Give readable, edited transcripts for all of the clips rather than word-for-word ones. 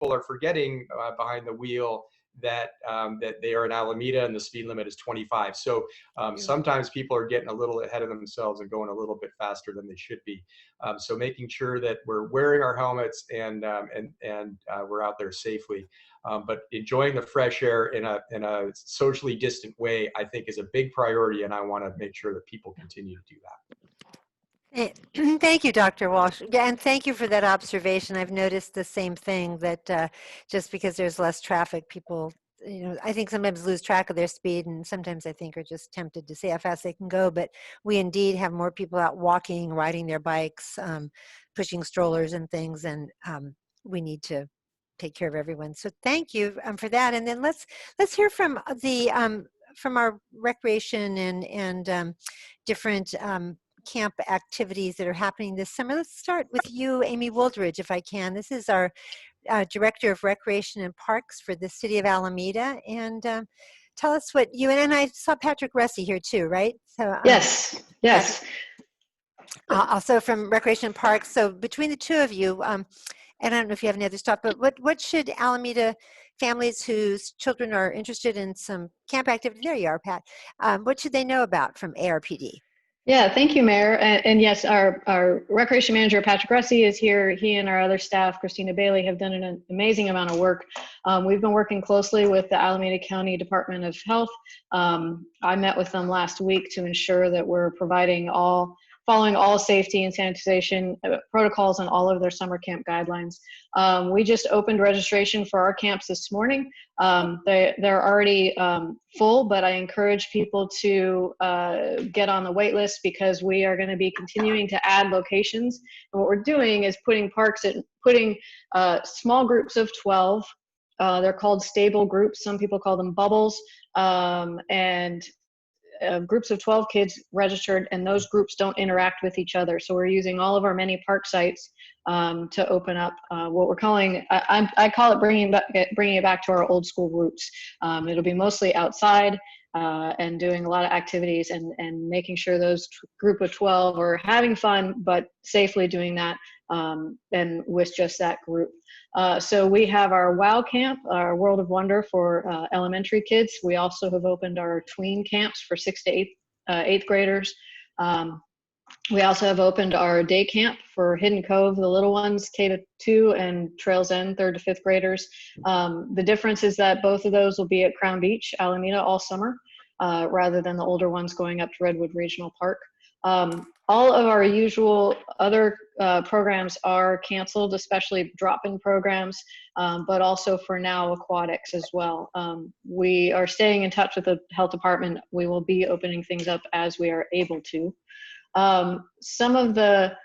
are forgetting behind the wheel that that they are in Alameda and the speed limit is 25. So sometimes people are getting a little ahead of themselves and going a little bit faster than they should be. So making sure that we're wearing our helmets and we're out there safely. But enjoying the fresh air in a socially distant way, I think, is a big priority, and I want to make sure that people continue to do that. Thank you, Dr. Walsh. Yeah, and thank you for that observation. I've noticed the same thing, that just because there's less traffic, people, I think sometimes lose track of their speed, and sometimes I think are just tempted to see how fast they can go. But we indeed have more people out walking, riding their bikes, pushing strollers and things, and we need to take care of everyone. So thank you for that. And then let's hear from from our recreation and different camp activities that are happening this summer. Let's start with you, Amy Wooldridge, if I can. This is our Director of Recreation and Parks for the City of Alameda. And tell us what you, and I saw Patrick Russi here too, right? So Yes. Also from Recreation and Parks. So between the two of you, and I don't know if you have any other stuff, but what should Alameda families whose children are interested in some camp activity, there you are, Pat, what should they know about from ARPD? Yeah, thank you, Mayor. And yes, our recreation manager, Patrick Russi, is here. He and our other staff, Christina Bailey, have done an amazing amount of work. We've been working closely with the Alameda County Department of Health. I met with them last week to ensure that we're following all safety and sanitization protocols and all of their summer camp guidelines. We just opened registration for our camps this morning. They're already full, but I encourage people to get on the wait list because we are going to be continuing to add locations. And what we're doing is putting small groups of 12. They're called stable groups. Some people call them bubbles. And groups of 12 kids registered, and those groups don't interact with each other. So we're using all of our many park sites to open up what we're calling, I call it bringing it back to our old school roots. It'll be mostly outside and doing a lot of activities and making sure those group of 12 are having fun, but safely doing that and with just that group. So we have our WOW camp, our World of Wonder for elementary kids. We also have opened our tween camps for 6th to 8th graders. We also have opened our day camp for Hidden Cove, the little ones, K-2, and Trails End, 3rd to 5th graders. The difference is that both of those will be at Crown Beach, Alameda, all summer, rather than the older ones going up to Redwood Regional Park. All of our usual other programs are canceled, especially drop-in programs, but also for now aquatics as well. We are staying in touch with the health department. We will be opening things up as we are able to. Some of the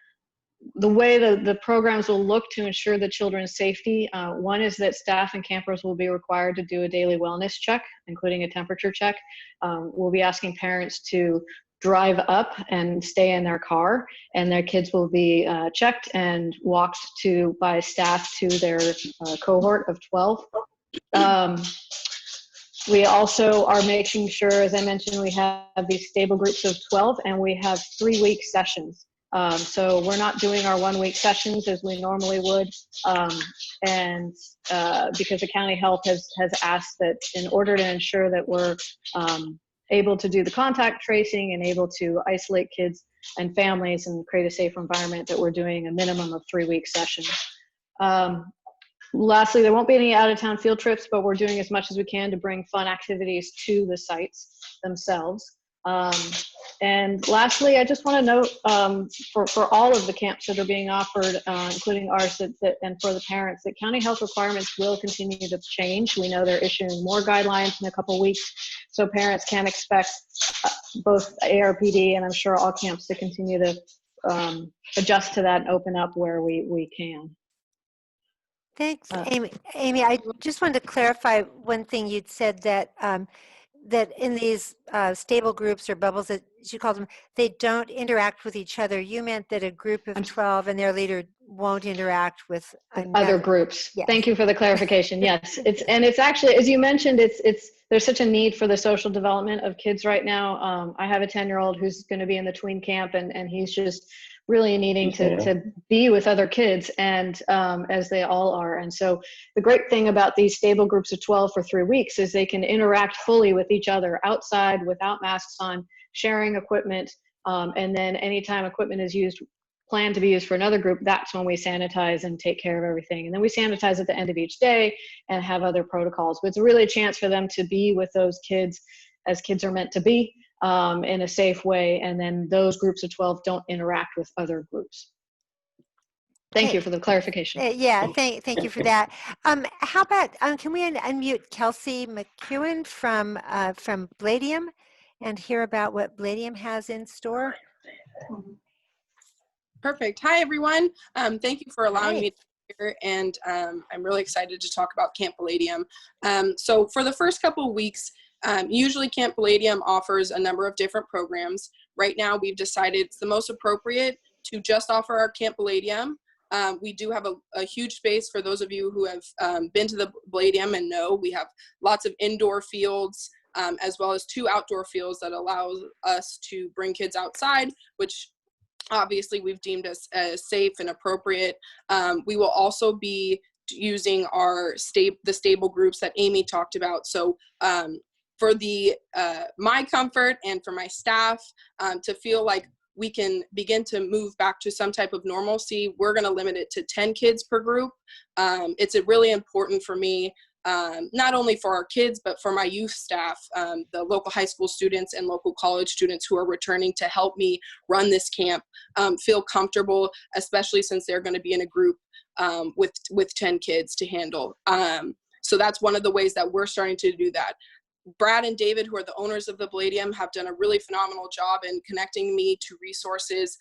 way the programs will look to ensure the children's safety, one is that staff and campers will be required to do a daily wellness check, including a temperature check. We'll be asking parents to drive up and stay in their car, and their kids will be checked and walked by staff to their cohort of 12. We also are making sure, as I mentioned, we have these stable groups of 12, and we have 3-week sessions. So we're not doing our 1-week sessions as we normally would, and because the county health has asked that in order to ensure that we're able to do the contact tracing and able to isolate kids and families and create a safer environment, that we're doing a minimum of 3-week sessions. Lastly, there won't be any out-of-town field trips, but we're doing as much as we can to bring fun activities to the sites themselves. And lastly, I just want to note for all of the camps that are being offered, including ours and for the parents, that county health requirements will continue to change. We know they're issuing more guidelines in a couple weeks, so parents can expect both ARPD and I'm sure all camps to continue to adjust to that and open up where we can. Thanks, Amy. Amy, I just wanted to clarify one thing. You'd said that that in these stable groups or bubbles, as you called them, they don't interact with each other. You meant that a group of 12 and their leader won't interact with other groups. Yes. Thank you for the clarification. Yes, it's actually, as you mentioned, there's such a need for the social development of kids right now. I have a 10-year-old who's going to be in the tween camp, and he's just really needing to be with other kids, and as they all are. And so the great thing about these stable groups of 12 for 3 weeks is they can interact fully with each other outside without masks on, sharing equipment, and then anytime equipment is used, planned to be used for another group, that's when we sanitize and take care of everything. And then we sanitize at the end of each day and have other protocols. But it's really a chance for them to be with those kids as kids are meant to be, in a safe way. And then those groups of 12 don't interact with other groups. Thank you for the clarification. Yeah, thank you for that. How about, can we unmute Kelsey McEwen from Bladium and hear about what Bladium has in store? Perfect. Hi, everyone. Thank you for allowing me to be here, and I'm really excited to talk about Camp Palladium. So for the first couple of weeks, usually Camp Palladium offers a number of different programs. Right now, we've decided it's the most appropriate to just offer our Camp Palladium. We do have a huge space for those of you who have been to the Palladium and know we have lots of indoor fields, as well as 2 outdoor fields that allow us to bring kids outside, which obviously we've deemed as safe and appropriate. We will also be using our the stable groups that Amy talked about. So for my comfort and for my staff to feel like we can begin to move back to some type of normalcy, we're going to limit it to 10 kids per group. It's really important for me, not only for our kids, but for my youth staff, the local high school students and local college students who are returning to help me run this camp, feel comfortable, especially since they're going to be in a group with 10 kids to handle. So that's one of the ways that we're starting to do that. Brad and David, who are the owners of the Palladium, have done a really phenomenal job in connecting me to resources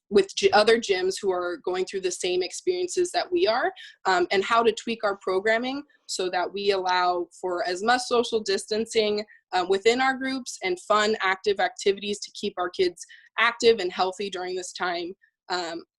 with other gyms who are going through the same experiences that we are, and how to tweak our programming so that we allow for as much social distancing within our groups and fun, active activities to keep our kids active and healthy during this time.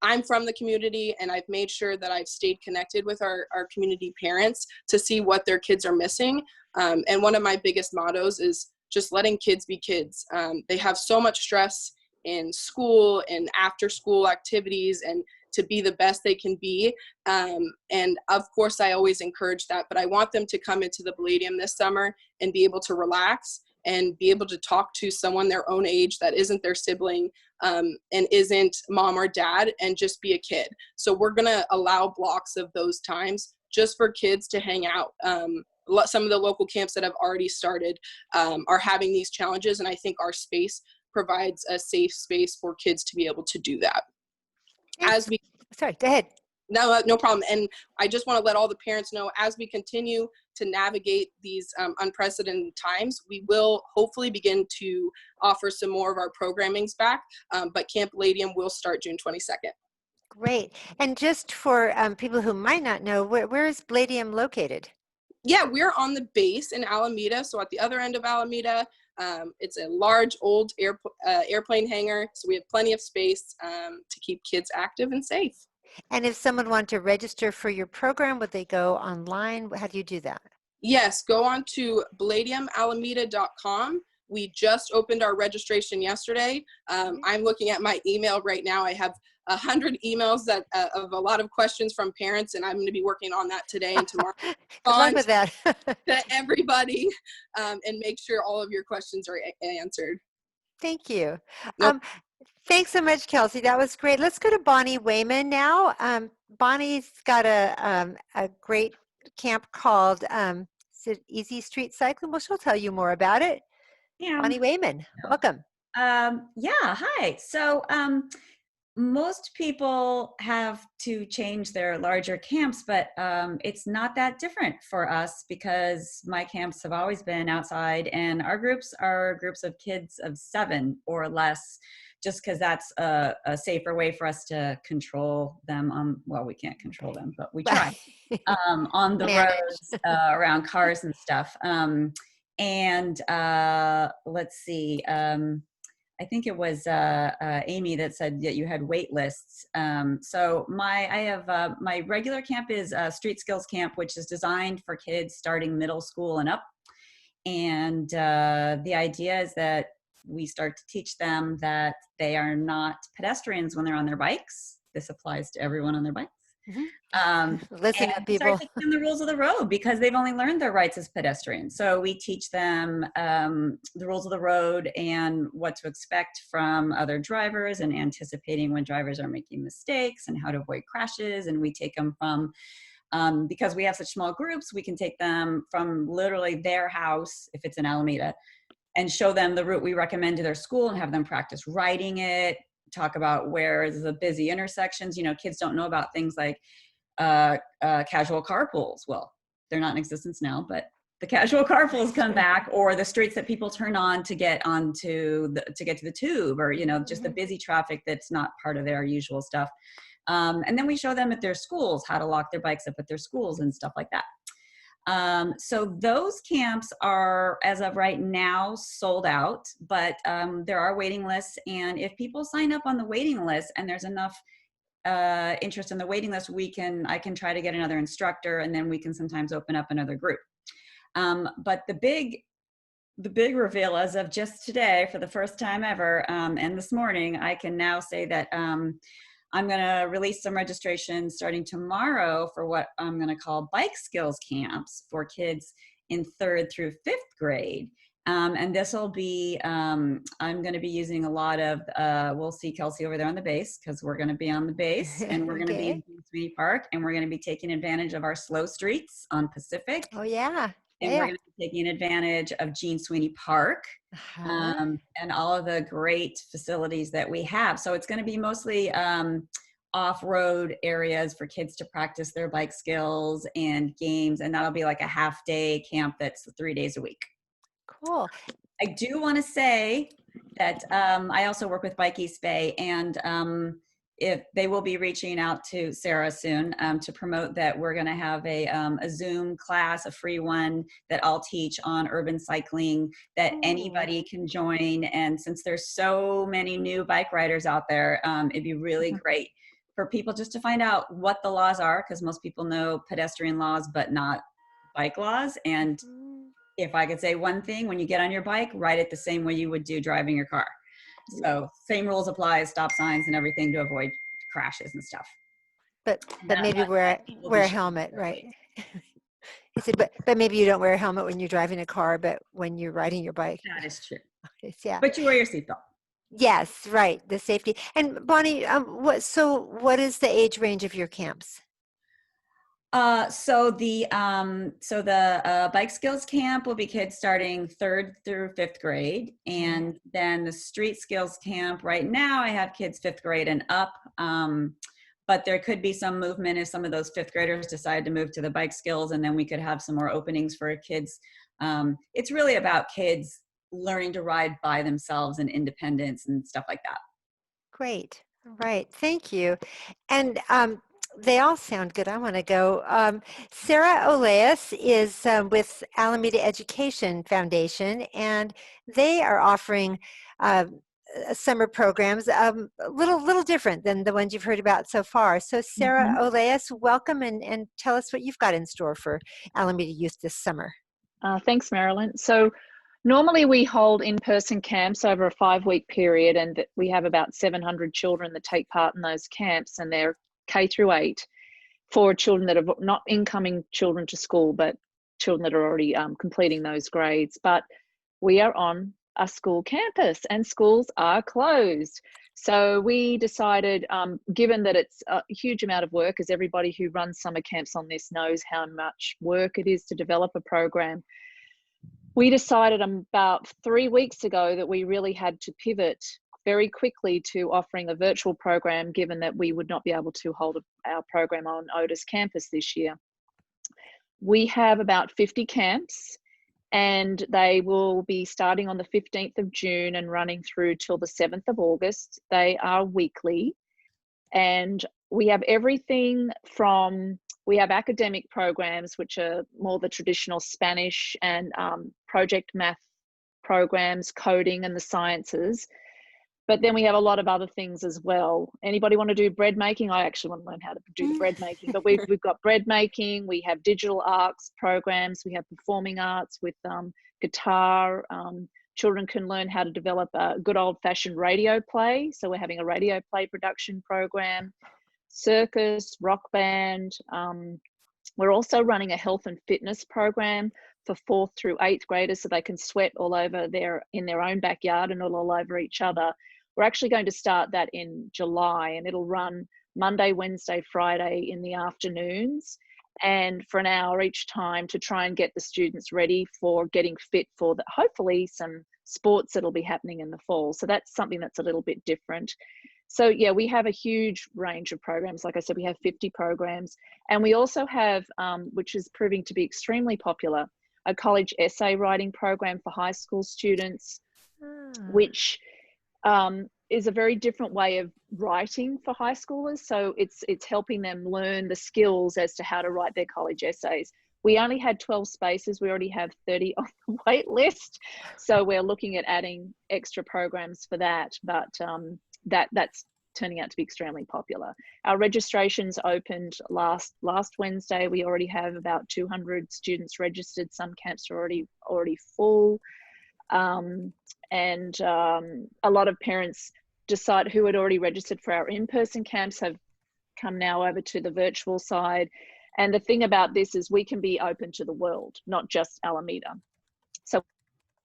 I'm from the community, and I've made sure that I've stayed connected with our community parents to see what their kids are missing. And one of my biggest mottos is just letting kids be kids. They have so much stress in school and after school activities, and to be the best they can be. And of course, I always encourage that, but I want them to come into the Palladium this summer and be able to relax and be able to talk to someone their own age that isn't their sibling, and isn't mom or dad, and just be a kid. So we're gonna allow blocks of those times just for kids to hang out. Some of the local camps that have already started are having these challenges, and I think our space provides a safe space for kids to be able to do that. Sorry, go ahead. No problem. And I just want to let all the parents know, as we continue to navigate these unprecedented times, we will hopefully begin to offer some more of our programmings back, but Camp Palladium will start June 22nd. Great. And just for people who might not know, where is Palladium located? Yeah, we're on the base in Alameda. So at the other end of Alameda, it's a large old airplane hangar. So we have plenty of space to keep kids active and safe. And if someone wanted to register for your program, would they go online? How do you do that? Yes, go on to palladiumalameda.com. We just opened our registration yesterday. I'm looking at my email right now. I have 100 emails that of a lot of questions from parents, and I'm going to be working on that today and tomorrow. Good luck with that. To everybody, and make sure all of your questions are answered. Thank you. Nope. Thanks so much, Kelsey. That was great. Let's go to Bonnie Wayman now. Bonnie's got a great camp called Easy Street Cycling. Well, she'll tell you more about it. Yeah. Bonnie Wayman, welcome. Yeah, hi. So most people have to change their larger camps, but it's not that different for us because my camps have always been outside, and our groups are groups of kids of 7 or less, just because that's a safer way for us to control them on, well, we can't control them, but we try, on the roads, around cars and stuff. And let's see, I think it was Amy that said that you had wait lists. So I have my regular camp is Street Skills Camp, which is designed for kids starting middle school and up. And the idea is that we start to teach them that they are not pedestrians when they're on their bikes. This applies to everyone on their bikes. Listen And up, we start people. teaching them the rules of the road because they've only learned their rights as pedestrians. So we teach them the rules of the road and what to expect from other drivers and anticipating when drivers are making mistakes and how to avoid crashes. And we take them from, because we have such small groups, we can take them from literally their house, if it's in Alameda, and show them the route we recommend to their school and have them practice riding it, talk about where the busy intersections. You know, kids don't know about things like casual carpools. Well, they're not in existence now, but the casual carpools come back, or the streets that people turn on to get onto to get to the tube, or, you know, just the busy traffic that's not part of their usual stuff. And then we show them at their schools how to lock their bikes up at their schools and stuff like that. So those camps are, as of right now, sold out, but there are waiting lists. And if people sign up on the waiting list and there's enough interest in the waiting list, I can try to get another instructor, and then we can sometimes open up another group. But the big reveal as of just today, for the first time ever, and this morning, I can now say that I'm going to release some registration starting tomorrow for what I'm going to call bike skills camps for kids in 3rd through 5th grade. And this will be, I'm going to be using a lot of, we'll see Kelsey over there on the base, because we're going to be on the base, and we're going to be in Sweeney Park, and we're going to be taking advantage of our slow streets on Pacific. Oh, yeah. And we're going to be taking advantage of Gene Sweeney Park, and all of the great facilities that we have. So it's going to be mostly off-road areas for kids to practice their bike skills and games. And that'll be like a half-day camp that's 3 days a week. Cool. I do want to say that I also work with Bike East Bay, and if they will be reaching out to Sarah soon to promote that we're going to have a Zoom class, a free one that I'll teach on urban cycling that anybody can join. And since there's so many new bike riders out there, it'd be really great for people just to find out what the laws are, because most people know pedestrian laws, but not bike laws. And if I could say one thing, when you get on your bike, ride it the same way you would do driving your car. So same rules apply, stop signs and everything to avoid crashes and stuff. But maybe wear a helmet, right? He said, but maybe you don't wear a helmet when you're driving a car, but when you're riding your bike. That is true. Yeah. But you wear your seatbelt. Yes, right. The safety. And Bonnie, what is the age range of your camps? So the bike skills camp will be kids starting 3rd through 5th grade. And then the street skills camp, right now I have kids 5th grade and up. But there could be some movement if some of those 5th graders decide to move to the bike skills, and then we could have some more openings for kids. It's really about kids learning to ride by themselves and independence and stuff like that. Great. All right. Thank you. And they all sound good. I want to go. Sarah Oleas is with Alameda Education Foundation, and they are offering summer programs a little different than the ones you've heard about so far. So Sarah Oleas, welcome, and tell us what you've got in store for Alameda Youth this summer. Thanks, Marilyn. So normally we hold in-person camps over a 5-week period, and we have about 700 children that take part in those camps, and they're K through 8 for children that are not incoming children to school, but children that are already completing those grades. But we are on a school campus and schools are closed. So we decided, given that it's a huge amount of work, as everybody who runs summer camps on this knows how much work it is to develop a program, we decided about 3 weeks ago that we really had to pivot very quickly to offering a virtual program, given that we would not be able to hold our program on Otis campus this year. We have about 50 camps, and they will be starting on the 15th of June and running through till the 7th of August. They are weekly, and we have everything from, we have academic programs, which are more the traditional Spanish and project math programs, coding and the sciences. But then we have a lot of other things as well. Anybody want to do bread making? I actually want to learn how to do the bread making, but we've got bread making, we have digital arts programs, we have performing arts with guitar, children can learn how to develop a good old-fashioned radio play. So we're having a radio play production program, circus, rock band. We're also running a health and fitness program for 4th through 8th graders so they can sweat all over in their own backyard and not all over each other. We're actually going to start that in July, and it'll run Monday, Wednesday, Friday in the afternoons, and for an hour each time to try and get the students ready for getting fit for hopefully some sports that'll be happening in the fall. So that's something that's a little bit different. So yeah, we have a huge range of programs. Like I said, we have 50 programs, and we also have, which is proving to be extremely popular, a college essay writing program for high school students, which is a very different way of writing for high schoolers. So it's helping them learn the skills as to how to write their college essays. We only had 12 spaces. We already have 30 on the wait list. So we're looking at adding extra programs for that, but that's turning out to be extremely popular. Our registrations opened last Wednesday. We already have about 200 students registered. Some camps are already full. And a lot of parents who had already registered for our in-person camps have come now over to the virtual side. And the thing about this is we can be open to the world, not just Alameda. So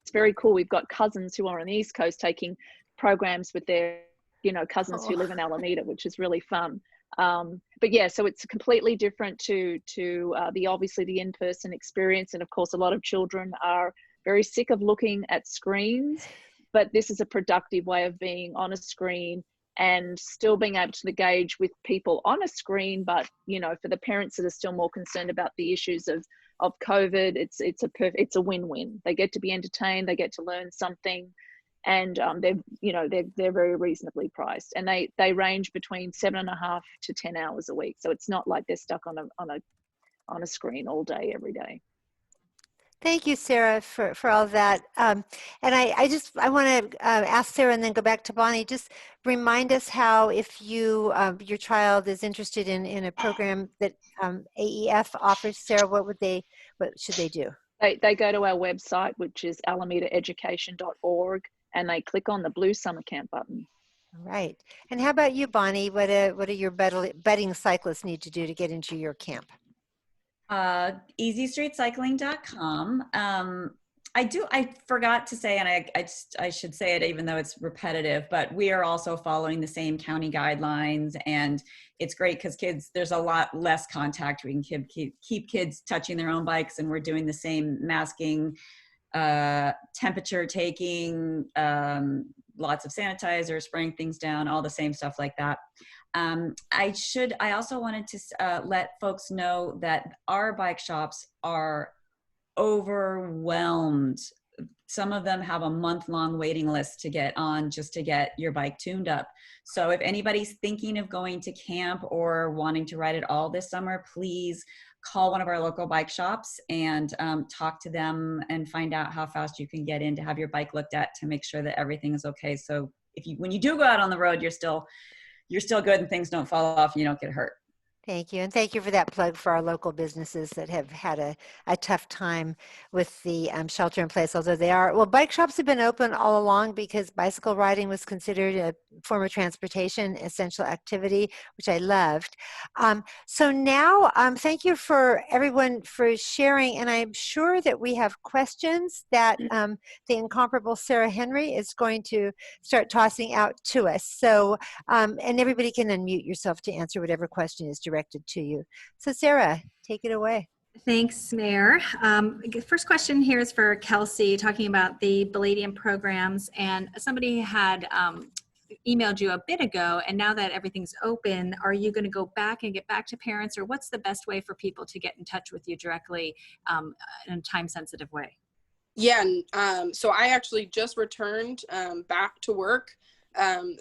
it's very cool. We've got cousins who are on the East Coast taking programs with their cousins who live in Alameda, which is really fun. But yeah, so it's completely different to obviously the in-person experience. And of course, a lot of children are very sick of looking at screens, but this is a productive way of being on a screen and still being able to engage with people on a screen. But for the parents that are still more concerned about the issues of COVID, it's a win-win. They get to be entertained, they get to learn something, and they're very reasonably priced, and they range between 7.5 to 10 hours a week. So it's not like they're stuck on a screen all day, every day. Thank you, Sarah, for all that. And I want to ask Sarah and then go back to Bonnie. Just remind us how, if your child is interested in a program that AEF offers, Sarah, what should they do? They go to our website, which is alamedaeducation.org, and they click on the blue summer camp button. All right. And how about you, Bonnie? What do your budding cyclists need to do to get into your camp? EasyStreetCycling.com. I forgot to say, and I should say it even though it's repetitive, but we are also following the same county guidelines, and it's great because there's a lot less contact. We can keep kids touching their own bikes, and we're doing the same masking, temperature taking, lots of sanitizer, spraying things down, all the same stuff like that. I also wanted to let folks know that our bike shops are overwhelmed. Some of them have a month-long waiting list to get on just to get your bike tuned up. So if anybody's thinking of going to camp or wanting to ride it all this summer, please call one of our local bike shops and talk to them and find out how fast you can get in to have your bike looked at to make sure that everything is okay. So when you do go out on the road, you're still good and things don't fall off and you don't get hurt. Thank you. And thank you for that plug for our local businesses that have had a tough time with the shelter in place, although bike shops have been open all along because bicycle riding was considered a form of transportation, essential activity, which I loved. So now, thank you for everyone for sharing. And I'm sure that we have questions that the incomparable Sarah Henry is going to start tossing out to us. So, and everybody can unmute yourself to answer whatever question is directed to you. So Sarah, take it away. Thanks, Mayor. First question here is for Kelsey, talking about the Palladium programs, and somebody had emailed you a bit ago, and now that everything's open, are you going to go back and get back to parents, or what's the best way for people to get in touch with you directly in a time-sensitive way? Yeah, so I actually just returned back to work.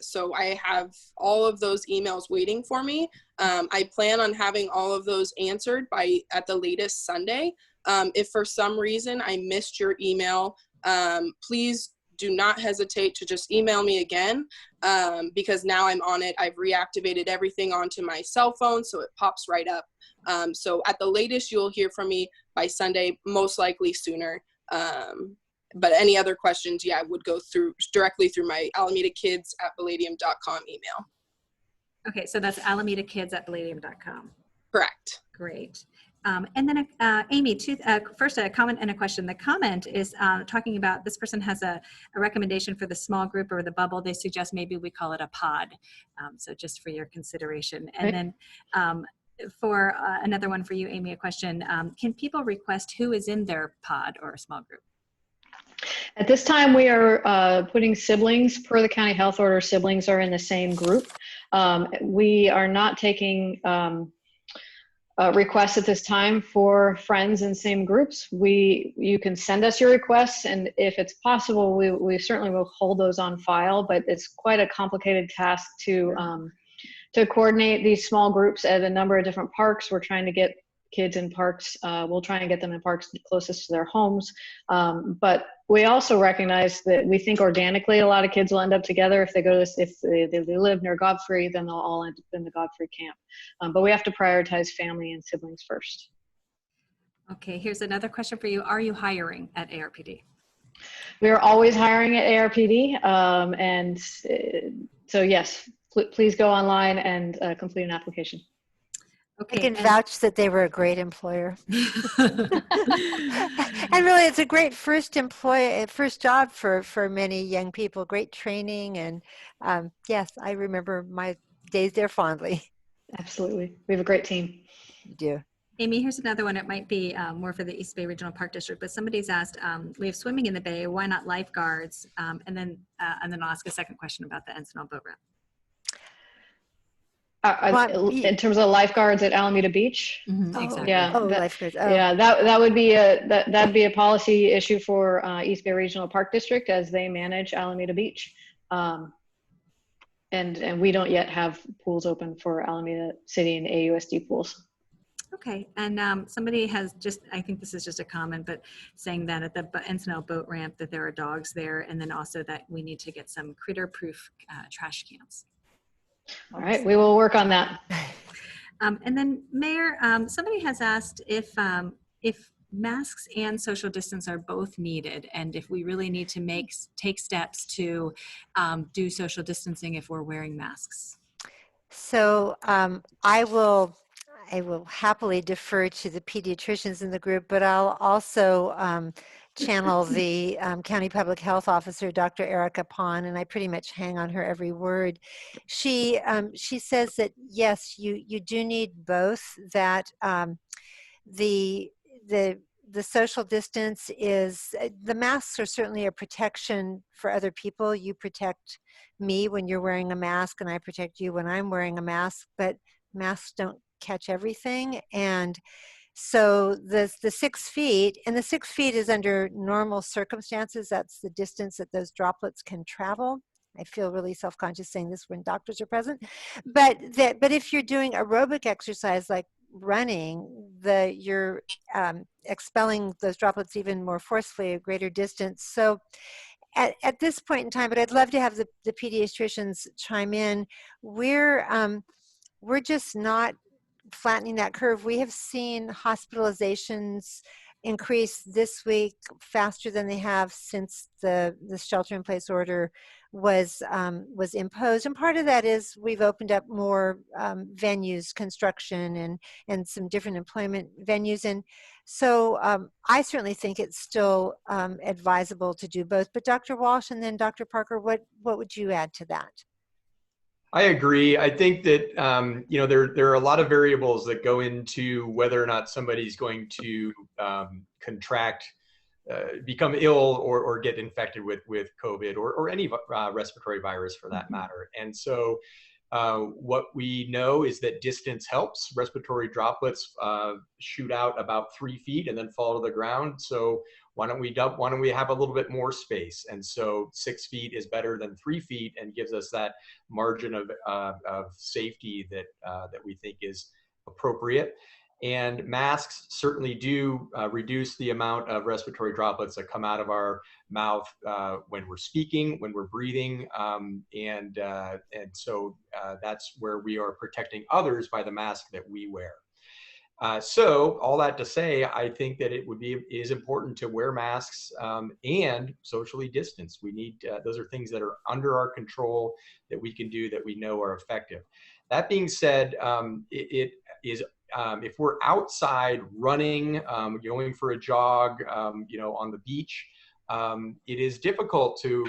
So I have all of those emails waiting for me. I plan on having all of those answered at the latest Sunday. If for some reason I missed your email, please do not hesitate to just email me again, because now I'm on it. I've reactivated everything onto my cell phone, so it pops right up. So at the latest, you'll hear from me by Sunday, most likely sooner. but any other questions, yeah, I would go directly through my AlamedaKids@Palladium.com email. Okay, so that's AlamedaKids@Palladium.com. Correct. Great. And then Amy, first a comment and a question. The comment is talking about this person has a recommendation for the small group or the bubble. They suggest maybe we call it a pod. So just for your consideration. And then for another one for you, Amy, a question. Can people request who is in their pod or a small group? At this time, we are putting siblings per the county health order. Siblings are in the same group. We are not taking requests at this time for friends in same groups. You can send us your requests, and if it's possible, we certainly will hold those on file, but it's quite a complicated task to coordinate these small groups at a number of different parks. We're trying to get kids in parks. We'll try and get them in parks closest to their homes. But we also recognize that we think organically a lot of kids will end up together. If they they live near Godfrey, then they'll all end up in the Godfrey camp. But we have to prioritize family and siblings first. Okay, here's another question for you. Are you hiring at ARPD? We are always hiring at ARPD. So yes, please go online and complete an application. Okay, I can vouch that they were a great employer. And really, it's a great first job for many young people. Great training, and yes, I remember my days there fondly. Absolutely, we have a great team. You do. Amy, here's another one. It might be more for the East Bay Regional Park District, but somebody's asked, we have swimming in the bay, why not lifeguards? And then I'll ask a second question about the Encinal boat ramp. In terms of lifeguards at Alameda Beach? Mm-hmm, exactly. Yeah, lifeguards. Oh. Yeah, that would be that'd be a policy issue for East Bay Regional Park District as they manage Alameda Beach. And we don't yet have pools open for Alameda City and AUSD pools. Okay, and somebody has I think this is just a comment, but saying that at the Encinal boat ramp that there are dogs there, and then also that we need to get some critter-proof trash cans. All right, we will work on that. And then Mayor, somebody has asked if masks and social distance are both needed, and if we really need to take steps to do social distancing if we're wearing masks. So I will happily defer to the pediatricians in the group, but I'll also channel the County Public Health Officer, Dr. Erica Pon, and I pretty much hang on her every word. She says that yes, you do need both. That the social distance is, the masks are certainly a protection for other people. You protect me when you're wearing a mask, and I protect you when I'm wearing a mask, but masks don't catch everything. And so the 6 feet, and the 6 feet is under normal circumstances. That's the distance that those droplets can travel. I feel really self-conscious saying this when doctors are present. But if you're doing aerobic exercise like running, you're expelling those droplets even more forcefully, a greater distance. So at this point in time, but I'd love to have the pediatricians chime in. We're just not flattening that curve. We have seen hospitalizations increase this week faster than they have since the shelter-in-place order was imposed, and part of that is we've opened up more venues, construction, and some different employment venues, and so I certainly think it's still advisable to do both. But Dr. Walsh and then Dr. Parker, what would you add to that? I agree. I think that there are a lot of variables that go into whether or not somebody's going to contract, become ill, or get infected with COVID or any respiratory virus for that matter. And so what we know is that distance helps. Respiratory droplets shoot out about 3 feet and then fall to the ground. So why don't we have a little bit more space? And so 6 feet is better than 3 feet and gives us that margin of safety that we think is appropriate. And masks certainly do reduce the amount of respiratory droplets that come out of our mouth when we're speaking, when we're breathing, and so that's where we are protecting others by the mask that we wear. So all that to say, I think that is important to wear masks and socially distance. We need, those are things that are under our control that we can do that we know are effective. That being said, it is, if we're outside running, going for a jog, on the beach, it is difficult to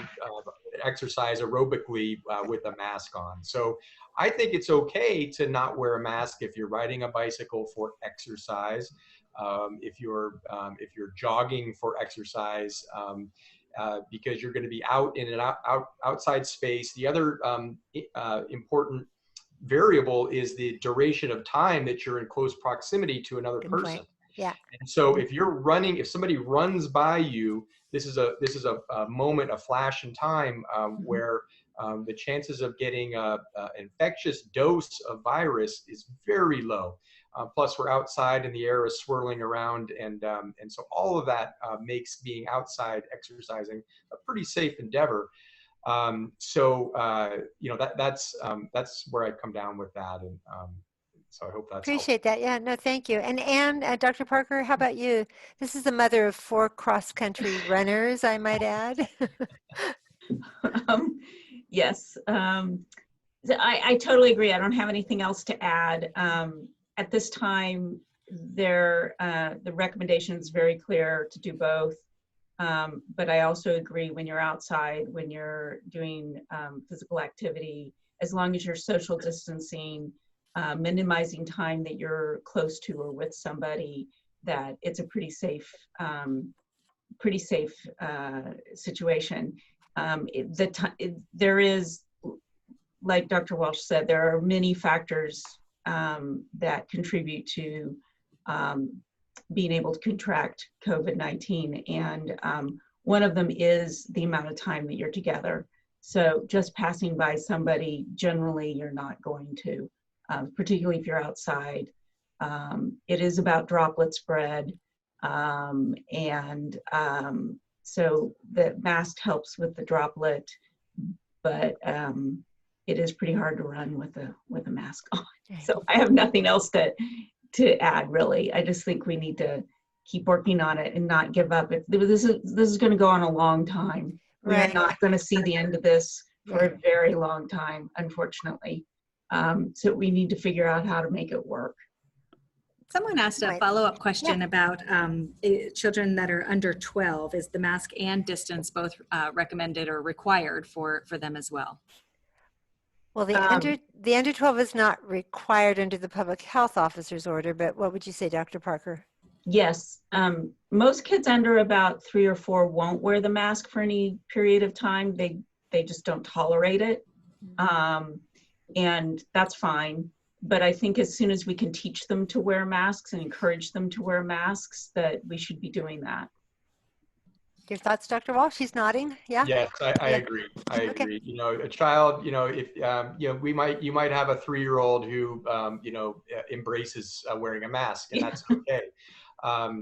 exercise aerobically with a mask on. So I think it's okay to not wear a mask if you're riding a bicycle for exercise, if you're jogging for exercise, because you're going to be out in an outside space. The other important variable is the duration of time that you're in close proximity to another Good person. point. Yeah. And so if you're running, if somebody runs by you, this is a moment, a flash in time where the chances of getting an infectious dose of virus is very low. Plus, we're outside and the air is swirling around, and so all of that makes being outside exercising a pretty safe endeavor. So that's where I come down with that, and so I hope that's Appreciate that. Yeah, no, thank you. And Anne, Dr. Parker, how about you? This is the mother of 4 cross-country runners, I might add. Yes, I totally agree. I don't have anything else to add. At this time, the recommendation is very clear to do both. But I also agree, when you're outside, when you're doing physical activity, as long as you're social distancing, minimizing time that you're close to or with somebody, that it's a pretty safe situation. There is, like Dr. Walsh said, there are many factors that contribute to being able to contract COVID-19. And one of them is the amount of time that you're together. So just passing by somebody, generally you're not going to, particularly if you're outside. It is about droplet spread. So the mask helps with the droplet, but it is pretty hard to run with a mask on. So I have nothing else to add, really. I just think we need to keep working on it and not give up. This is going to go on a long time. Right. We're not going to see the end of this for a very long time, unfortunately. So we need to figure out how to make it work. Someone asked a follow-up question about children that are under 12. Is the mask and distance both recommended or required for them as well? Well, the under 12 is not required under the public health officer's order, but what would you say, Dr. Parker? Yes, most kids under about 3 or 4 won't wear the mask for any period of time. They just don't tolerate it, and that's fine. But I think as soon as we can teach them to wear masks and encourage them to wear masks, that we should be doing that. Your thoughts, Dr. Walsh? She's nodding. Yeah. Yes, I agree. I agree. A child, if you might have a 3-year-old who embraces wearing a mask, and that's okay. I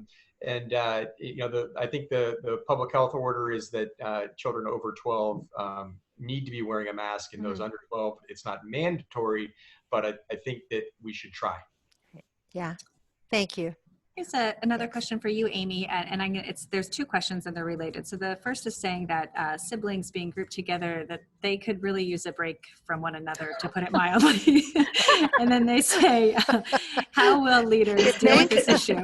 think the public health order is that children over 12 need to be wearing a mask, and those under 12, it's not mandatory, but I think that we should try. Yeah. Thank you. Here's another question for you, Amy, and there's 2 questions and they're related. So the first is saying that siblings being grouped together, that they could really use a break from one another, to put it mildly. And then they say, how will leaders deal with this issue?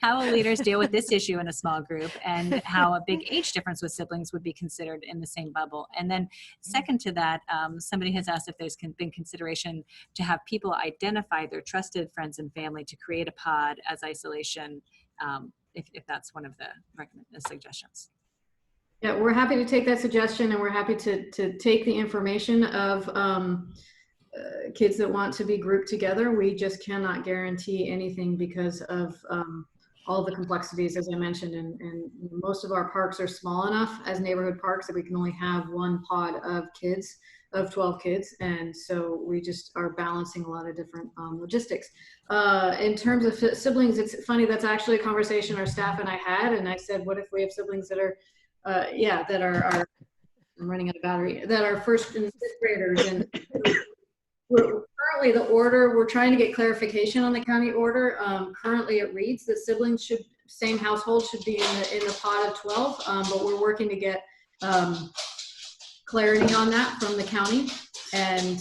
How will leaders deal with this issue in a small group, and how a big age difference with siblings would be considered in the same bubble? And then second to that, somebody has asked if there's been consideration to have people identify their trusted friends and family to create a pod as isolation, if that's one of the suggestions. Yeah, we're happy to take that suggestion, and we're happy to take the information of kids that want to be grouped together. We just cannot guarantee anything because of all the complexities, as I mentioned, and most of our parks are small enough as neighborhood parks that we can only have one pod of kids, of 12 kids, and so we just are balancing a lot of different logistics. In terms of siblings, it's funny, that's actually a conversation our staff and I had, and I said, what if we have siblings that are I'm running out of battery, that are 1st and 5th graders, and Currently, the order, we're trying to get clarification on the county order. Currently, it reads that siblings should, same household should be in the pod of 12, but we're working to get clarity on that from the county. And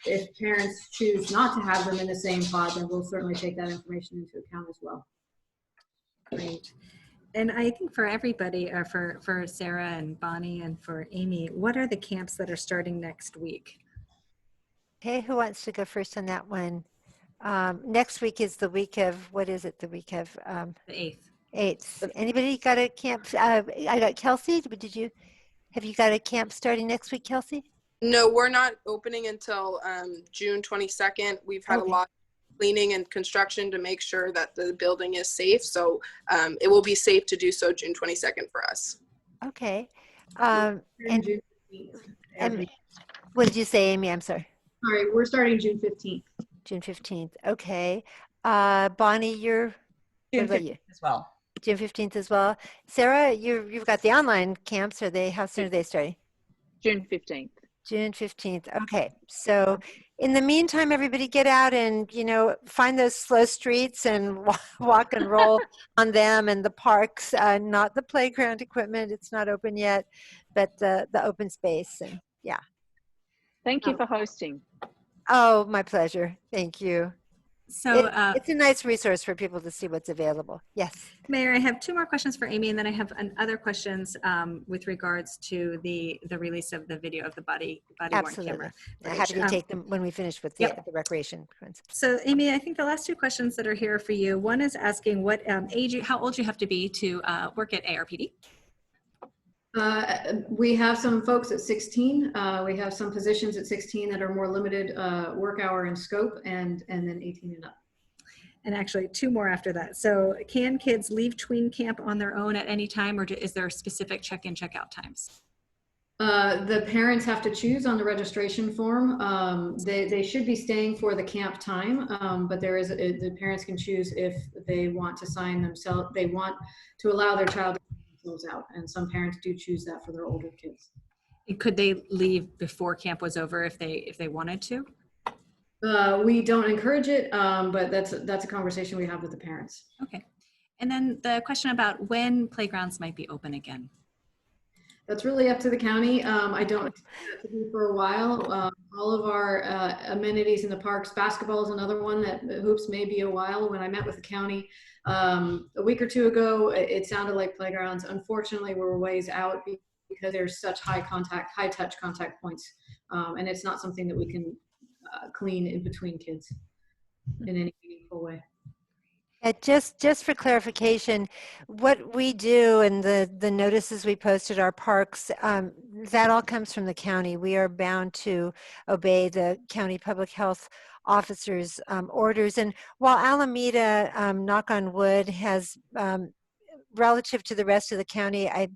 if parents choose not to have them in the same pod, then we'll certainly take that information into account as well. Great. And I think for everybody, or for Sarah and Bonnie and for Amy, what are the camps that are starting next week? Okay, who wants to go first on that one? Next week is the week of, what is it, the week of? The 8th. 8th. Anybody got a camp? I got Kelsey. Have you got a camp starting next week, Kelsey? No, we're not opening until June 22nd. We've had a lot of cleaning and construction to make sure that the building is safe. So it will be safe to do so June 22nd for us. Okay. June And what did you say, Amy? I'm sorry. Sorry, we're starting June 15th. June 15th. Okay. Bonnie, what about you? as well. June 15th as well. Sarah, you've got the online camps. How soon are they starting? June 15th. June 15th. Okay. So in the meantime, everybody get out and, find those slow streets and walk and roll on them, and the parks, not the playground equipment. It's not open yet, but the open space. And yeah. Thank you for hosting. Oh, my pleasure. Thank you. So it's a nice resource for people to see what's available. Yes. Mayor, I have 2 more questions for Amy, and then I have other questions with regards to the release of the video of the body worn Absolutely. camera. Happy to take them when we finish with the recreation ones. So Amy, I think the last 2 questions that are here for you, one is asking what how old you have to be to work at ARPD? We have some folks at 16. We have some positions at 16 that are more limited work hour and scope, and then 18 and up. And actually 2 more after that. So can kids leave tween camp on their own at any time, or is there specific check-in, check-out times? The parents have to choose on the registration form. They should be staying for the camp time, but the parents can choose if they want to sign themselves. They want to allow their child to sign themselves out, and some parents do choose that for their older kids. Could they leave before camp was over if they wanted to? We don't encourage it, but that's a conversation we have with the parents. Okay. And then the question about when playgrounds might be open again. That's really up to the county. I don't expect that to be for a while. All of our amenities in the parks, basketball is another one, that hoops may be a while. When I met with the county a week or 2 ago, it sounded like playgrounds. Unfortunately, we're ways out because there's such high touch contact points. And it's not something that we can clean in between kids in any meaningful way. Just for clarification, what we do and the notices we post at our parks, that all comes from the county. We are bound to obey the county public health officers' orders. And while Alameda, knock on wood, has, relative to the rest of the county, I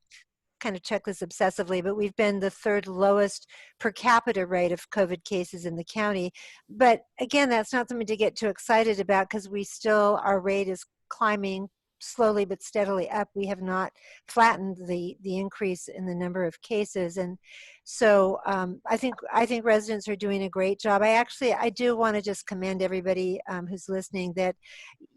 kind of check this obsessively, but we've been the 3rd lowest per capita rate of COVID cases in the county. But again, that's not something to get too excited about, because our rate is climbing slowly but steadily up. We have not flattened the increase in the number of cases. And so I think residents are doing a great job. I do want to just commend everybody who's listening that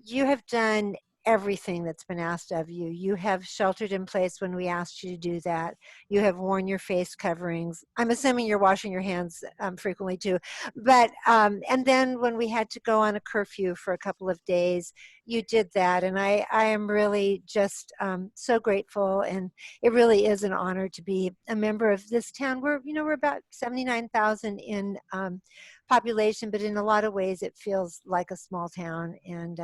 you have done everything that's been asked of you. You have sheltered in place when we asked you to do that. You have worn your face coverings. I'm assuming you're washing your hands frequently too. But, and then when we had to go on a curfew for a couple of days, you did that. And I am really just so grateful. And it really is an honor to be a member of this town. We're about 79,000 in population, but in a lot of ways it feels like a small town. And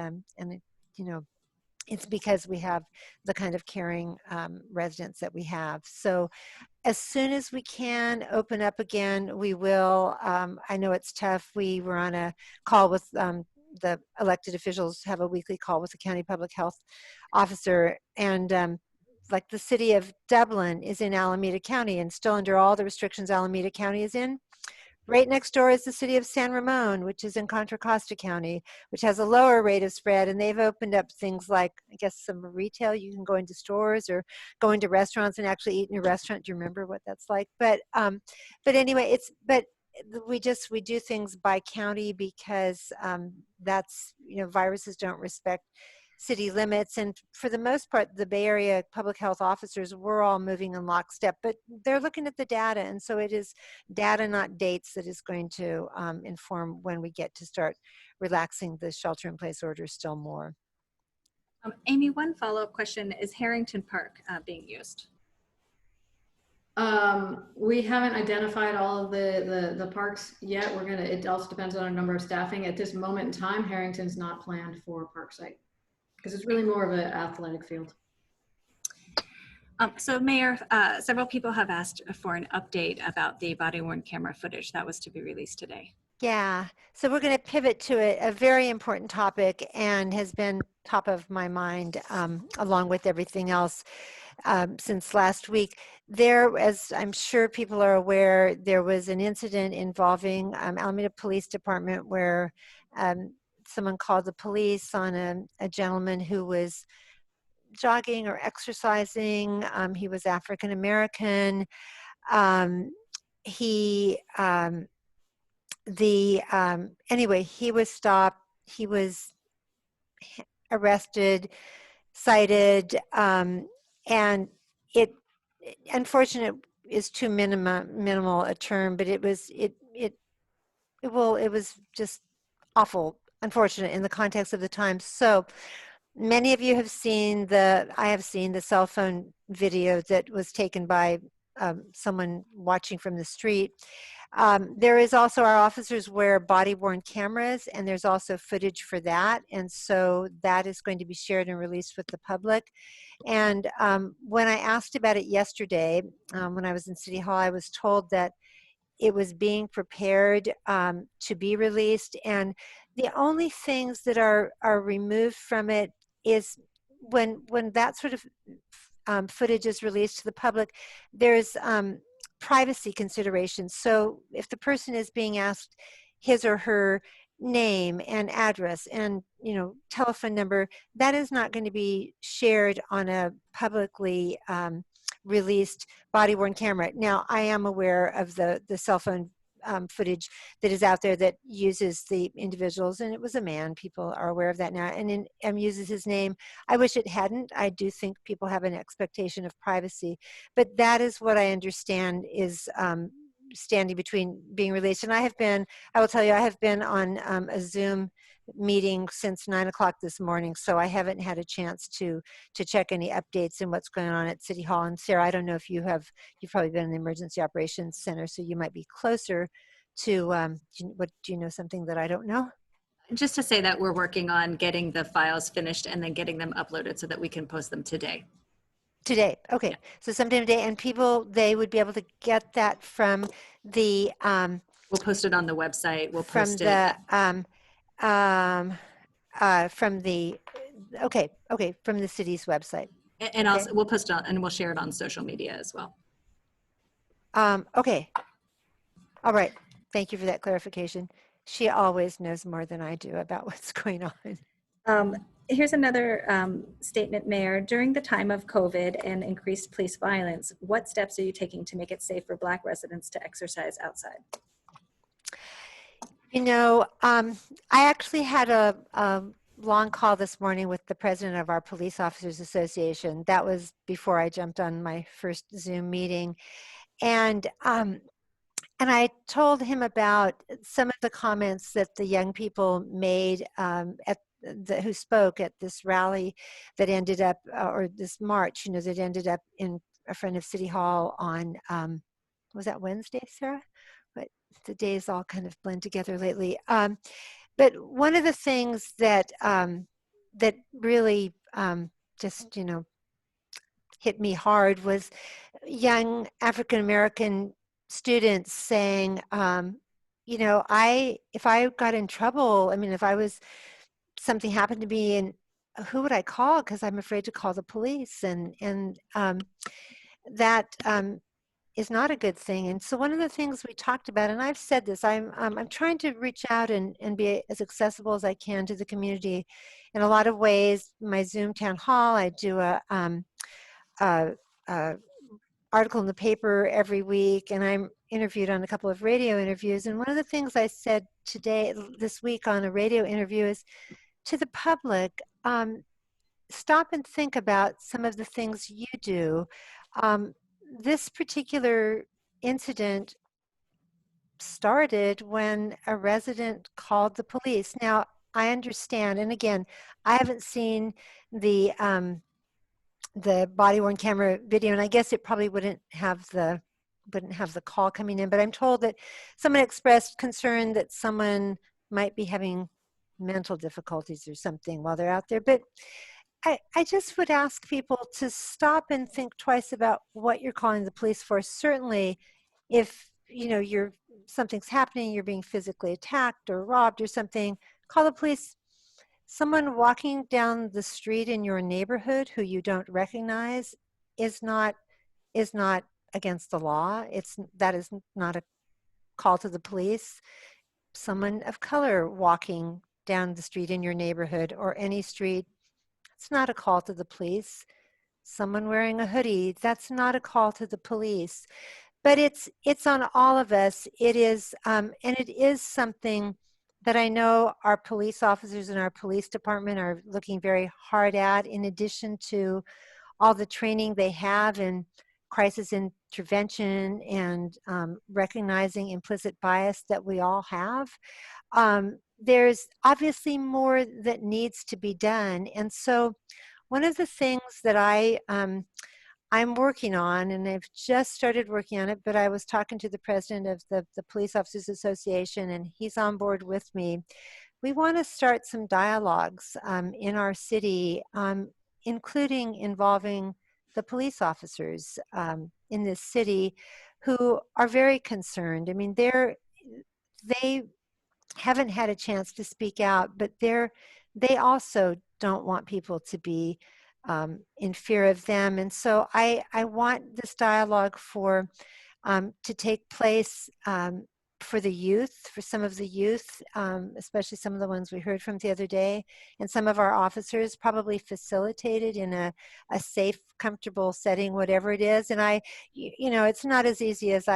it's because we have the kind of caring residents that we have. So as soon as we can open up again, we will. I know it's tough. We were on a call with the elected officials, have a weekly call with the county public health officer. And like the city of Dublin is in Alameda County and still under all the restrictions Alameda County is in. Right next door is the city of San Ramon, which is in Contra Costa County, which has a lower rate of spread. And they've opened up things like, I guess, some retail. You can go into stores or go into restaurants and actually eat in a restaurant. Do you remember what that's like? But anyway, but we do things by county because that's, viruses don't respect city limits. And for the most part, the Bay Area public health officers, we're all moving in lockstep, but they're looking at the data. And so it is data, not dates, that is going to inform when we get to start relaxing the shelter in place orders still more. Amy, one follow-up question, is Harrington Park being used? We haven't identified all of the parks yet. It also depends on our number of staffing. At this moment in time, Harrington's not planned for a park site because it's really more of an athletic field. So Mayor, several people have asked for an update about the body-worn camera footage that was to be released today. Yeah, so we're going to pivot to a very important topic and has been top of my mind along with everything else since last week. There, as I'm sure people are aware, there was an incident involving Alameda Police Department where someone called the police on a gentleman who was jogging or exercising. He was African American. Anyway, he was stopped. He was arrested, cited, and it, unfortunate is too minimal a term, but it was just awful, unfortunate in the context of the times. So many of you have seen I have seen the cell phone video that was taken by someone watching from the street. There is also, our officers wear body-worn cameras, and there's also footage for that. And so that is going to be shared and released with the public. And when I asked about it yesterday, when I was in City Hall, I was told that it was being prepared to be released. And the only things that are removed from it is when that sort of footage is released to the public, there's privacy considerations. So if the person is being asked his or her name and address and telephone number, that is not going to be shared on a publicly released body-worn camera. Now, I am aware of the cell phone footage that is out there that uses the individuals, and it was a man. People are aware of that now, and uses his name. I wish it hadn't. I do think people have an expectation of privacy, but that is what I understand is standing between being released. And I will tell you, I have been on a Zoom meeting since 9 o'clock this morning, so I haven't had a chance to check any updates in what's going on at City Hall. And Sarah, I don't know if you've probably been in the Emergency Operations Center, so you might be closer to do you know something that I don't know? Just to say that we're working on getting the files finished and then getting them uploaded so that we can post them today. Today, okay. Yeah. So sometime today, and people, they would be able to get that from the we'll post it on the website. We'll post it from the city's website. And also we'll post it on, and we'll share it on social media as well. Okay. All right. Thank you for that clarification. She always knows more than I do about what's going on. Here's another statement, Mayor. During the time of COVID and increased police violence, what steps are you taking to make it safe for Black residents to exercise outside? I actually had a long call this morning with the president of our Police Officers Association. That was before I jumped on my first Zoom meeting. And I told him about some of the comments that the young people made who spoke at this rally that ended up, or this march, that ended up in front of City Hall on, was that Wednesday, Sarah? But the days all kind of blend together lately. But one of the things that that really just hit me hard was young African American students saying, if I got in trouble, if something happened to me, and who would I call? Because I'm afraid to call the police, and that is not a good thing. And so one of the things we talked about, and I've said this, I'm trying to reach out and be as accessible as I can to the community in a lot of ways. My Zoom town hall, I do a article in the paper every week, and I'm interviewed on a couple of radio interviews, and one of the things I said this week on a radio interview is to the public, stop and think about some of the things you do. This particular incident started when a resident called the police. Now, I understand, and again, I haven't seen the body-worn camera video, and I guess it probably wouldn't have the call coming in, but I'm told that someone expressed concern that someone might be having mental difficulties or something while they're out there. But I just would ask people to stop and think twice about what you're calling the police for. Certainly, if something's happening, you're being physically attacked or robbed or something, call the police. Someone walking down the street in your neighborhood who you don't recognize is not against the law. That is not a call to the police. Someone of color walking down the street in your neighborhood or any street, it's not a call to the police. Someone wearing a hoodie, that's not a call to the police. But it's on all of us. It is, and it is something that I know our police officers in our police department are looking very hard at, in addition to all the training they have in crisis intervention and recognizing implicit bias that we all have. There's obviously more that needs to be done. And so one of the things that I'm working on, and I've just started working on it, but I was talking to the president of the Police Officers Association, and he's on board with me. We want to start some dialogues in our city, including involving the police officers in this city who are very concerned. I mean, they haven't had a chance to speak out, but they also don't want people to be in fear of them. And so I want this dialogue to take place for the youth, for some of the youth, especially some of the ones we heard from the other day, and some of our officers, probably facilitated in a safe, comfortable setting, whatever it is. And it's not as easy as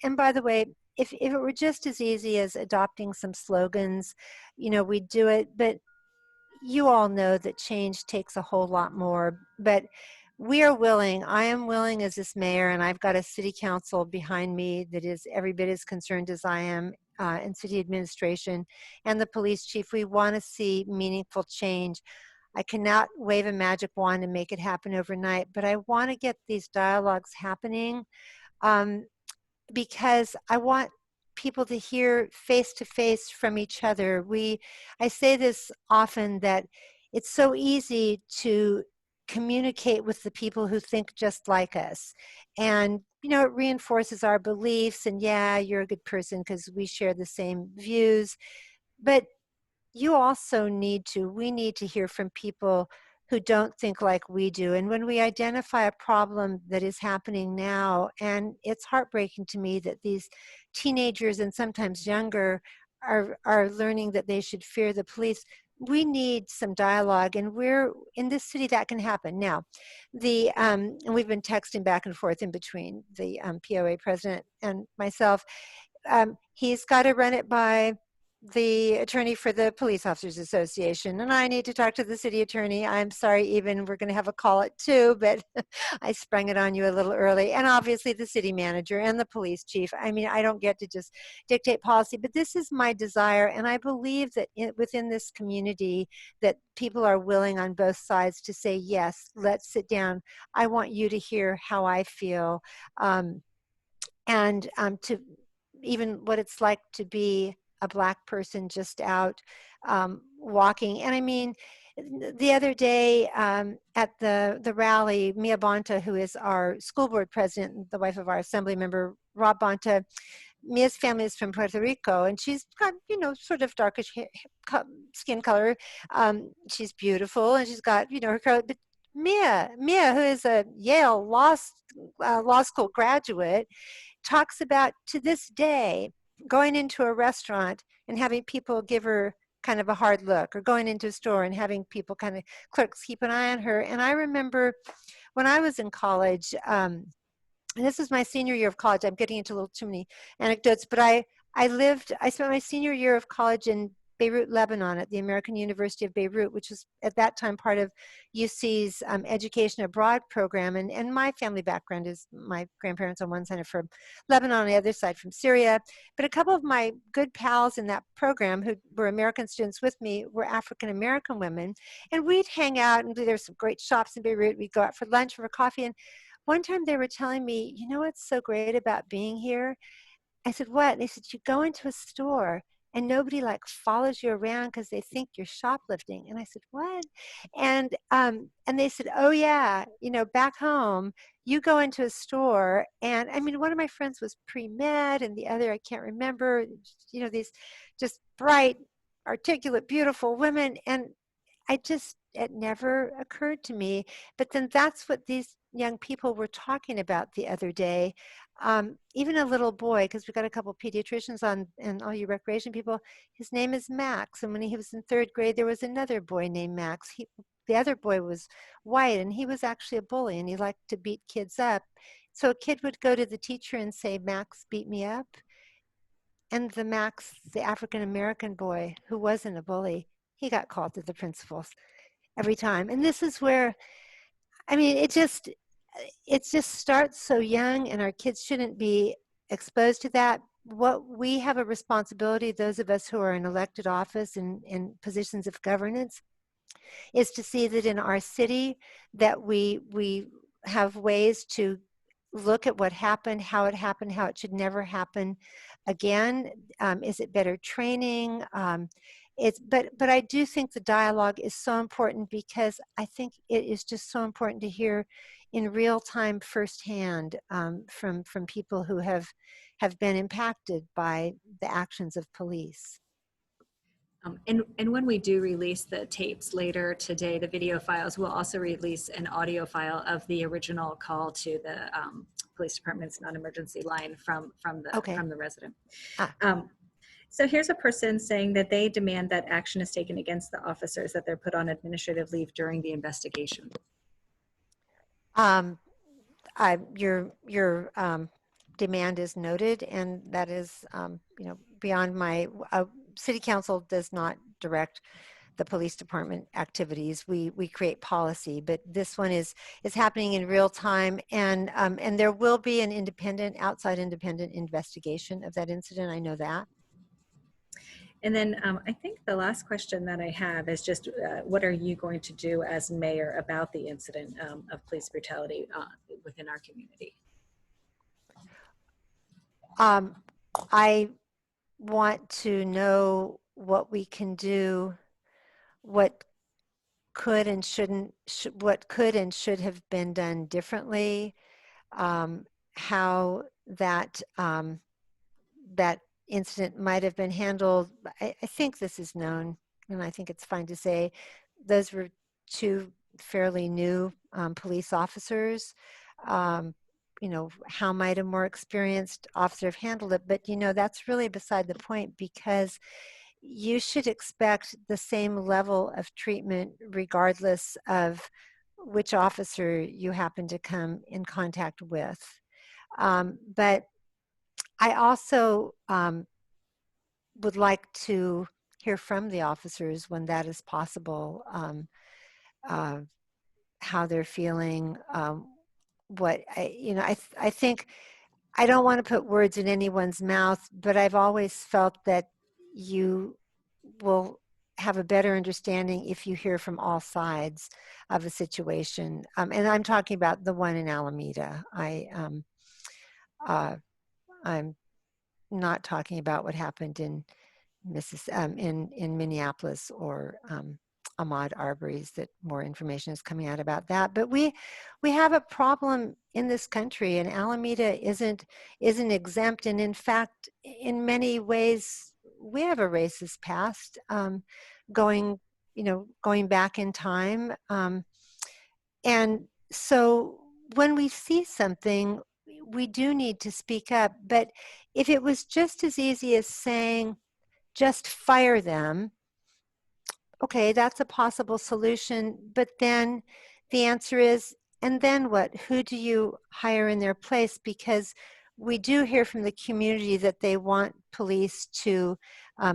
and by the way, if it were just as easy as adopting some slogans, we'd do it. But you all know that change takes a whole lot more. But we are willing, I am willing as this mayor, and I've got a city council behind me that is every bit as concerned as I am, and city administration and the police chief. We want to see meaningful change. I cannot wave a magic wand and make it happen overnight, but I want to get these dialogues happening because I want people to hear face to face from each other. I say this often, that it's so easy to communicate with the people who think just like us. And, it reinforces our beliefs, and yeah, you're a good person because we share the same views. But we need to hear from people who don't think like we do. And when we identify a problem that is happening now, and it's heartbreaking to me that these teenagers and sometimes younger are learning that they should fear the police, we need some dialogue, and we're in this city that can happen. Now, and we've been texting back and forth in between the POA president and myself. He's got to run it by the attorney for the Police Officers Association, and I need to talk to the city attorney. I'm sorry, even we're going to have a call at 2, but I sprung it on you a little early. And obviously the city manager and the police chief. I mean, I don't get to just dictate policy, but this is my desire, and I believe that within this community that people are willing on both sides to say, yes, let's sit down. I want you to hear how I feel, and to even what it's like to be a Black person just out walking. And I mean, the other day at the rally, Mia Bonta, who is our school board president, the wife of our assembly member, Rob Bonta, Mia's family is from Puerto Rico, and she's got, sort of darkish skin color. She's beautiful, and she's got, her color. But Mia, who is a Yale law school graduate, talks about, to this day, going into a restaurant and having people give her kind of a hard look, or going into a store and having people kind of, clerks, keep an eye on her. And I remember when I was in college, and this is my senior year of college. I'm getting into a little too many anecdotes, but I spent my senior year of college in Beirut, Lebanon, at the American University of Beirut, which was at that time part of UC's education abroad program. And my family background is my grandparents on one side are from Lebanon, on the other side from Syria. But a couple of my good pals in that program who were American students with me were African American women. And we'd hang out, and there's some great shops in Beirut. We'd go out for lunch or for coffee. And one time they were telling me, you know what's so great about being here? I said, what? And they said, you go into a store and nobody like follows you around because they think you're shoplifting. And I said, what? And they said, oh yeah, you know, back home, you go into a store, and I mean, one of my friends was pre-med and the other, I can't remember, you know, these just bright, articulate, beautiful women. And it never occurred to me. But then that's what these young people were talking about the other day. Even a little boy, because we've got a couple of pediatricians on, and all you recreation people, his name is Max. And when he was in 3rd grade, there was another boy named Max. The other boy was white, and he was actually a bully, and he liked to beat kids up. So a kid would go to the teacher and say, Max beat me up. And the African-American boy, who wasn't a bully, he got called to the principals every time. And this is where, I mean, it just starts so young, and our kids shouldn't be exposed to that. What we have a responsibility, those of us who are in elected office and in positions of governance, is to see that in our city that we have ways to look at what happened, how it should never happen again. Is it better training? But I do think the dialogue is so important, because I think it is just so important to hear in real time firsthand from people who have been impacted by the actions of police. And when we do release the tapes later today, the video files, we'll also release an audio file of the original call to the police department's non-emergency line from the resident. So here's a person saying that they demand that action is taken against the officers, that they're put on administrative leave during the investigation. Your demand is noted, and that is you know, beyond my city council does not direct the police department activities. We create policy, but this one is happening in real time, and there will be an outside independent investigation of that incident. I know that. And then I think the last question that I have is just what are you going to do as mayor about the incident of police brutality within our community? I want to know what we can do, what could and should have been done differently, how that incident might have been handled. I think this is known, and I think it's fine to say those were 2 fairly new police officers. You know, how might a more experienced officer have handled it? But, you know, that's really beside the point, because you should expect the same level of treatment regardless of which officer you happen to come in contact with. But I also would like to hear from the officers when that is possible, how they're feeling, I think I don't want to put words in anyone's mouth, but I've always felt that you will have a better understanding if you hear from all sides of a situation. And I'm talking about the one in Alameda. I'm not talking about what happened in Minneapolis or Ahmaud Arbery's, that more information is coming out about that. But we have a problem in this country, and Alameda isn't exempt. And in fact, in many ways, we have a racist past, going back in time. And so when we see something, we do need to speak up. But if it was just as easy as saying, just fire them, okay, that's a possible solution. But then the answer is, and then what? Who do you hire in their place? Because we do hear from the community that they want police to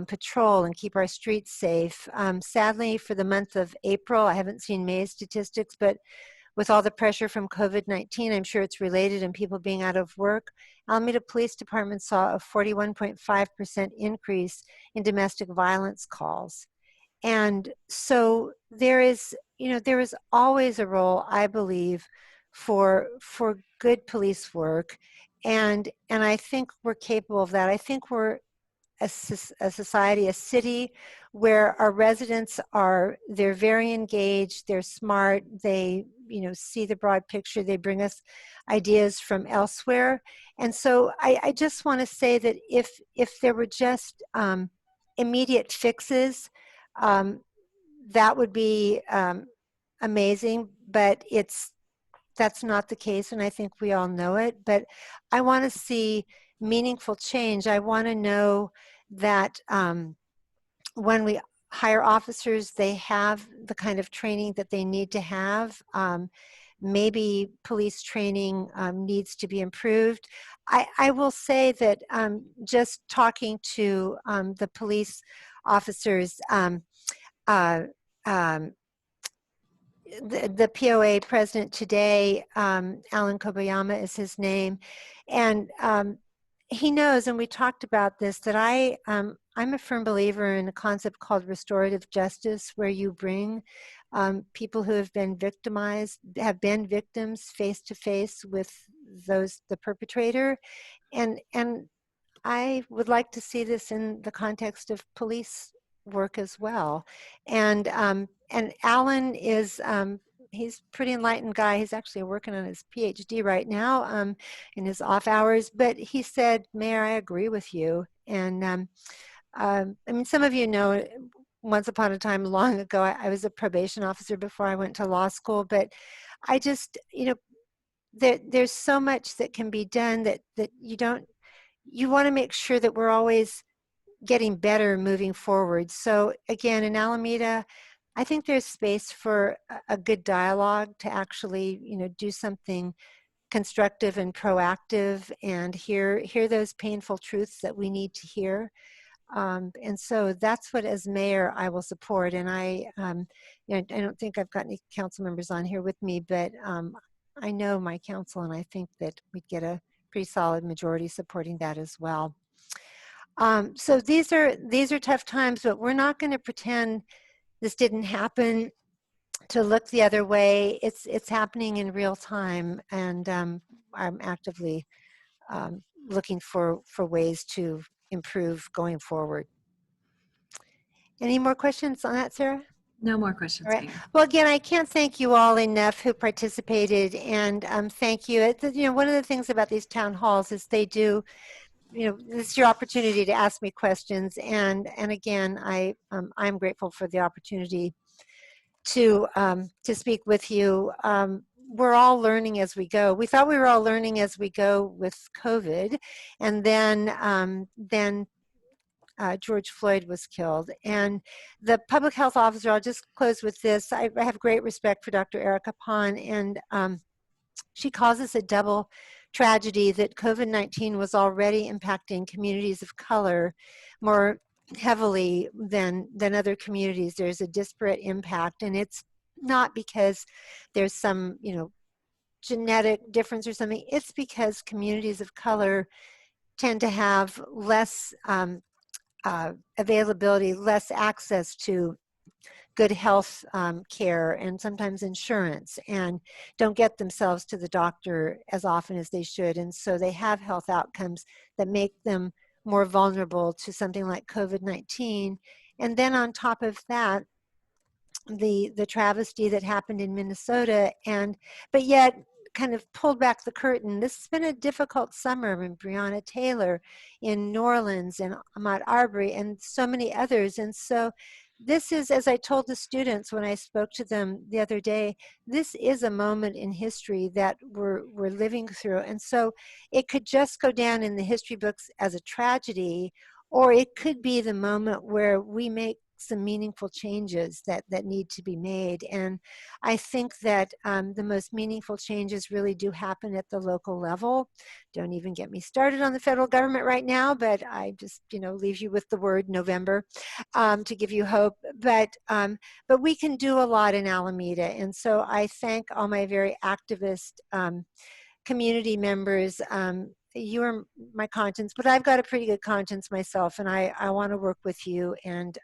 patrol and keep our streets safe. Sadly, for the month of April, I haven't seen May's statistics, but with all the pressure from COVID-19, I'm sure it's related, and people being out of work, Alameda Police Department saw a 41.5% increase in domestic violence calls. And so there is, there is always a role, I believe, for good police work. And I think we're capable of that. I think we're a society, a city where our residents they're very engaged, they're smart, they, see the broad picture, they bring us ideas from elsewhere. And so I just want to say that if there were just immediate fixes, that would be amazing, but that's not the case, and I think we all know it. But I want to see meaningful change. I want to know that when we hire officers, they have the kind of training that they need to have. Maybe police training needs to be improved. I will say that just talking to the police officers, the POA president today, Alan Kobayama is his name, and he knows, and we talked about this, that I'm a firm believer in a concept called restorative justice, where you bring people who have been victimized, have been victims, face to face with the perpetrator, and I would like to see this in the context of police work as well. And Alan is, he's a pretty enlightened guy. He's actually working on his PhD right now in his off hours, but he said, Mayor, I agree with you. And I mean, some of you know, once upon a time long ago, I was a probation officer before I went to law school, but I just, there's so much that can be done that you want to make sure that we're always getting better moving forward. So again, in Alameda, I think there's space for a good dialogue to actually, do something constructive and proactive and hear those painful truths that we need to hear. And so that's what, as mayor, I will support. And I don't think I've got any council members on here with me, but I know my council, and I think that we'd get a pretty solid majority supporting that as well. So these are tough times, but we're not going to pretend this didn't happen, to look the other way. It's happening in real time, and I'm actively looking for ways to improve going forward. Any more questions on that, Sarah? No more questions. All right. Well, again, I can't thank you all enough who participated, and thank you. One of the things about these town halls is they do, this is your opportunity to ask me questions, and again, I'm grateful for the opportunity to speak with you. We're all learning as we go. We thought we were all learning as we go with COVID, and then George Floyd was killed. And the public health officer, I'll just close with this. I have great respect for Dr. Erica Pon, and she calls this a double tragedy, that COVID-19 was already impacting communities of color more heavily than other communities. There's a disparate impact, and it's not because there's some, genetic difference or something. It's because communities of color tend to have less availability, less access to good health care, and sometimes insurance, and don't get themselves to the doctor as often as they should. And so they have health outcomes that make them more vulnerable to something like COVID-19. And then on top of that, the travesty that happened in Minnesota, but yet kind of pulled back the curtain. This has been a difficult summer in Breonna Taylor, in New Orleans, and Ahmaud Arbery, and so many others. And so this is, as I told the students when I spoke to them the other day, this is a moment in history that we're living through. And so it could just go down in the history books as a tragedy, or it could be the moment where we make some meaningful changes that need to be made. And I think that the most meaningful changes really do happen at the local level. Don't even get me started on the federal government right now, but I just, leave you with the word November to give you hope. But we can do a lot in Alameda. And so I thank all my very activist community members. You are my conscience, but I've got a pretty good conscience myself, and I want to work with you, and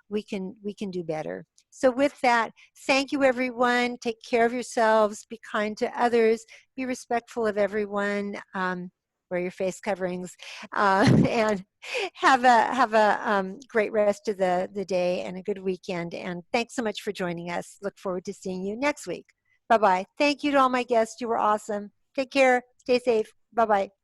we can do better. So with that, thank you, everyone. Take care of yourselves. Be kind to others. Be respectful of everyone. Wear your face coverings, and have a great rest of the day and a good weekend. And thanks so much for joining us. Look forward to seeing you next week. Bye-bye. Thank you to all my guests. You were awesome. Take care. Stay safe. Bye-bye.